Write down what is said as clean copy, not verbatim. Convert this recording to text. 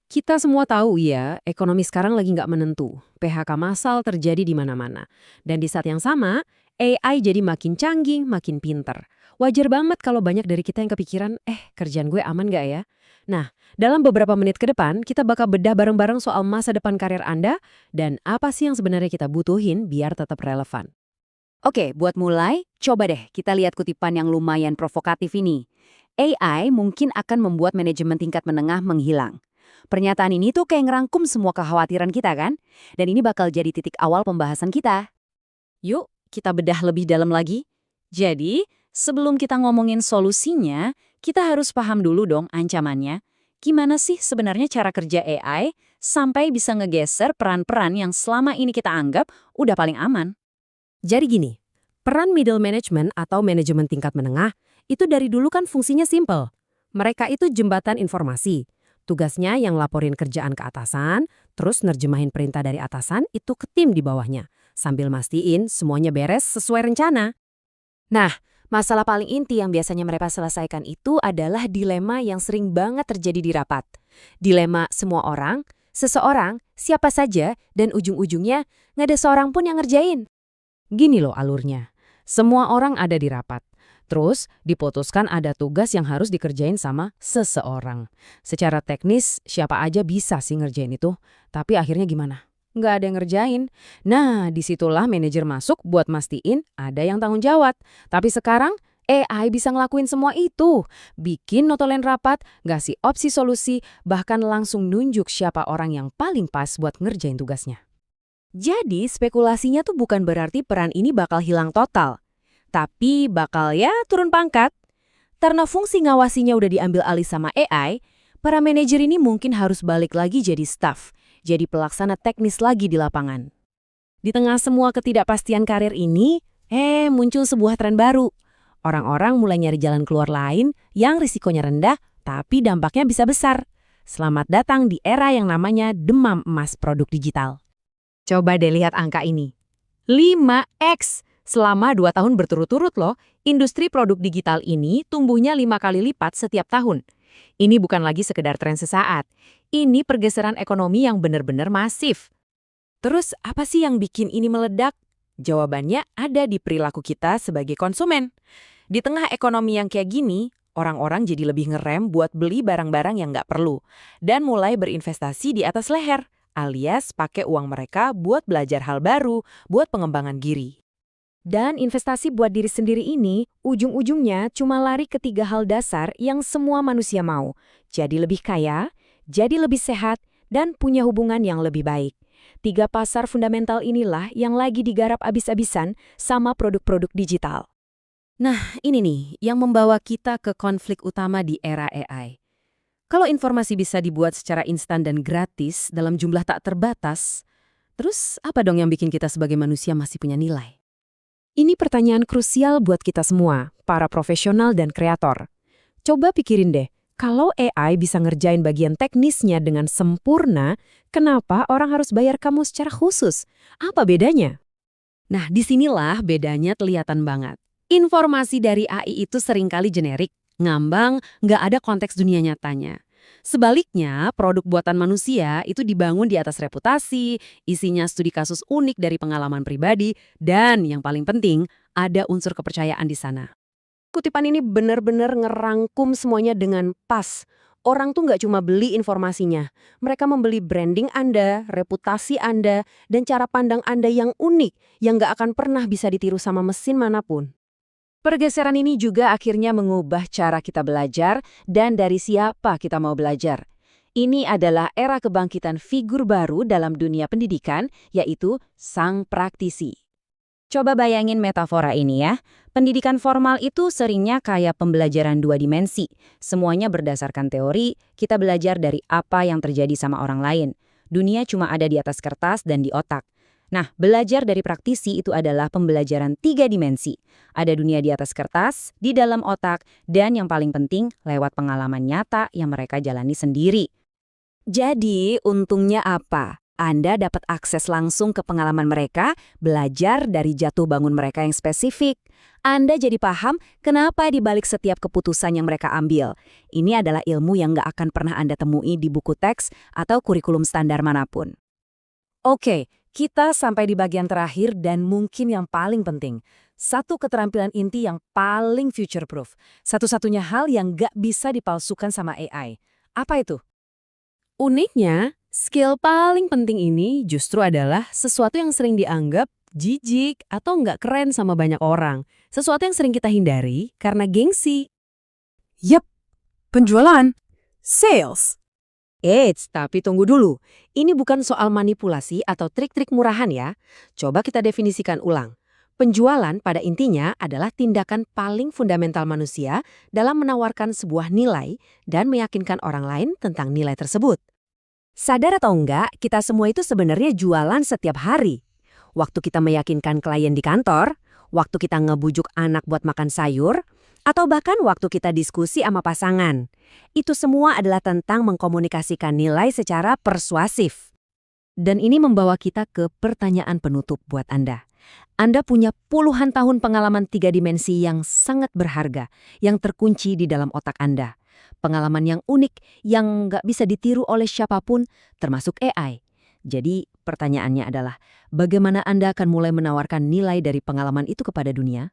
Kita semua tahu ya, ekonomi sekarang lagi nggak menentu. PHK massal terjadi di mana-mana. Dan di saat yang sama, AI jadi makin canggih, makin pinter. Wajar banget kalau banyak dari kita yang kepikiran, kerjaan gue aman nggak ya? Nah, dalam beberapa menit ke depan, kita bakal bedah bareng-bareng soal masa depan karir Anda dan apa sih yang sebenarnya kita butuhin biar tetap relevan. Oke, buat mulai, coba deh kita lihat kutipan yang lumayan provokatif ini. AI mungkin akan membuat manajemen tingkat menengah menghilang. Pernyataan ini tuh kayak ngerangkum semua kekhawatiran kita kan? Dan ini bakal jadi titik awal pembahasan kita. Yuk, kita bedah lebih dalam lagi. Jadi, sebelum kita ngomongin solusinya, kita harus paham dulu dong ancamannya. Gimana sih sebenarnya cara kerja AI sampai bisa ngegeser peran-peran yang selama ini kita anggap udah paling aman? Jadi gini, peran middle management atau manajemen tingkat menengah itu dari dulu kan fungsinya simple. Mereka itu jembatan informasi. Tugasnya yang laporin kerjaan ke atasan, terus nerjemahin perintah dari atasan itu ke tim di bawahnya, sambil mastiin semuanya beres sesuai rencana. Nah, masalah paling inti yang biasanya mereka selesaikan itu adalah dilema yang sering banget terjadi di rapat. Dilema semua orang, seseorang, siapa saja, dan ujung-ujungnya nggak ada seorang pun yang ngerjain. Gini loh alurnya. Semua orang ada di rapat. Terus diputuskan ada tugas yang harus dikerjain sama seseorang. Secara teknis siapa aja bisa sih ngerjain itu. Tapi akhirnya gimana? Nggak ada yang ngerjain. Nah, disitulah manajer masuk buat mastiin ada yang tanggung jawab. Tapi sekarang AI bisa ngelakuin semua itu. Bikin notulen rapat, ngasih opsi solusi, bahkan langsung nunjuk siapa orang yang paling pas buat ngerjain tugasnya. Jadi, spekulasinya tuh bukan berarti peran ini bakal hilang total. Tapi bakal ya turun pangkat. Karena fungsi ngawasinya udah diambil alih sama AI, para manajer ini mungkin harus balik lagi jadi staff, jadi pelaksana teknis lagi di lapangan. Di tengah semua ketidakpastian karir ini, muncul sebuah tren baru. Orang-orang mulai nyari jalan keluar lain yang risikonya rendah, tapi dampaknya bisa besar. Selamat datang di era yang namanya demam emas produk digital. Coba deh lihat angka ini. 5x selama 2 tahun berturut-turut loh, industri produk digital ini tumbuhnya 5 kali lipat setiap tahun. Ini bukan lagi sekedar tren sesaat. Ini pergeseran ekonomi yang benar-benar masif. Terus apa sih yang bikin ini meledak? Jawabannya ada di perilaku kita sebagai konsumen. Di tengah ekonomi yang kayak gini, orang-orang jadi lebih ngerem buat beli barang-barang yang nggak perlu dan mulai berinvestasi di atas leher, alias pakai uang mereka buat belajar hal baru, buat pengembangan diri. Dan investasi buat diri sendiri ini, ujung-ujungnya cuma lari ke 3 hal dasar yang semua manusia mau. Jadi lebih kaya, jadi lebih sehat, dan punya hubungan yang lebih baik. 3 pasar fundamental inilah yang lagi digarap abis-abisan sama produk-produk digital. Nah, ini nih yang membawa kita ke konflik utama di era AI. Kalau informasi bisa dibuat secara instan dan gratis dalam jumlah tak terbatas, terus apa dong yang bikin kita sebagai manusia masih punya nilai? Ini pertanyaan krusial buat kita semua, para profesional dan kreator. Coba pikirin deh, kalau AI bisa ngerjain bagian teknisnya dengan sempurna, kenapa orang harus bayar kamu secara khusus? Apa bedanya? Nah, disinilah bedanya kelihatan banget. Informasi dari AI itu seringkali generik, ngambang, nggak ada konteks dunia nyatanya. Sebaliknya, produk buatan manusia itu dibangun di atas reputasi, isinya studi kasus unik dari pengalaman pribadi, dan yang paling penting, ada unsur kepercayaan di sana. Kutipan ini benar-benar ngerangkum semuanya dengan pas. Orang tuh nggak cuma beli informasinya, mereka membeli branding Anda, reputasi Anda, dan cara pandang Anda yang unik, yang nggak akan pernah bisa ditiru sama mesin manapun. Pergeseran ini juga akhirnya mengubah cara kita belajar dan dari siapa kita mau belajar. Ini adalah era kebangkitan figur baru dalam dunia pendidikan, yaitu sang praktisi. Coba bayangin metafora ini ya. Pendidikan formal itu seringnya kayak pembelajaran 2 dimensi. Semuanya berdasarkan teori, kita belajar dari apa yang terjadi sama orang lain. Dunia cuma ada di atas kertas dan di otak. Nah, belajar dari praktisi itu adalah pembelajaran 3 dimensi. Ada dunia di atas kertas, di dalam otak, dan yang paling penting lewat pengalaman nyata yang mereka jalani sendiri. Jadi, untungnya apa? Anda dapat akses langsung ke pengalaman mereka, belajar dari jatuh bangun mereka yang spesifik. Anda jadi paham kenapa di balik setiap keputusan yang mereka ambil. Ini adalah ilmu yang nggak akan pernah Anda temui di buku teks atau kurikulum standar manapun. Oke, kita sampai di bagian terakhir dan mungkin yang paling penting. Satu keterampilan inti yang paling future-proof. Satu-satunya hal yang nggak bisa dipalsukan sama AI. Apa itu? Uniknya, skill paling penting ini justru adalah sesuatu yang sering dianggap jijik atau nggak keren sama banyak orang. Sesuatu yang sering kita hindari karena gengsi. Yep, penjualan. Sales. Eits, tapi tunggu dulu. Ini bukan soal manipulasi atau trik-trik murahan ya. Coba kita definisikan ulang. Penjualan pada intinya adalah tindakan paling fundamental manusia dalam menawarkan sebuah nilai dan meyakinkan orang lain tentang nilai tersebut. Sadar atau enggak, kita semua itu sebenarnya jualan setiap hari. Waktu kita meyakinkan klien di kantor, waktu kita ngebujuk anak buat makan sayur, atau bahkan waktu kita diskusi sama pasangan. Itu semua adalah tentang mengkomunikasikan nilai secara persuasif. Dan ini membawa kita ke pertanyaan penutup buat Anda. Anda punya puluhan tahun pengalaman 3 dimensi yang sangat berharga, yang terkunci di dalam otak Anda. Pengalaman yang unik, yang nggak bisa ditiru oleh siapapun, termasuk AI. Jadi pertanyaannya adalah, bagaimana Anda akan mulai menawarkan nilai dari pengalaman itu kepada dunia?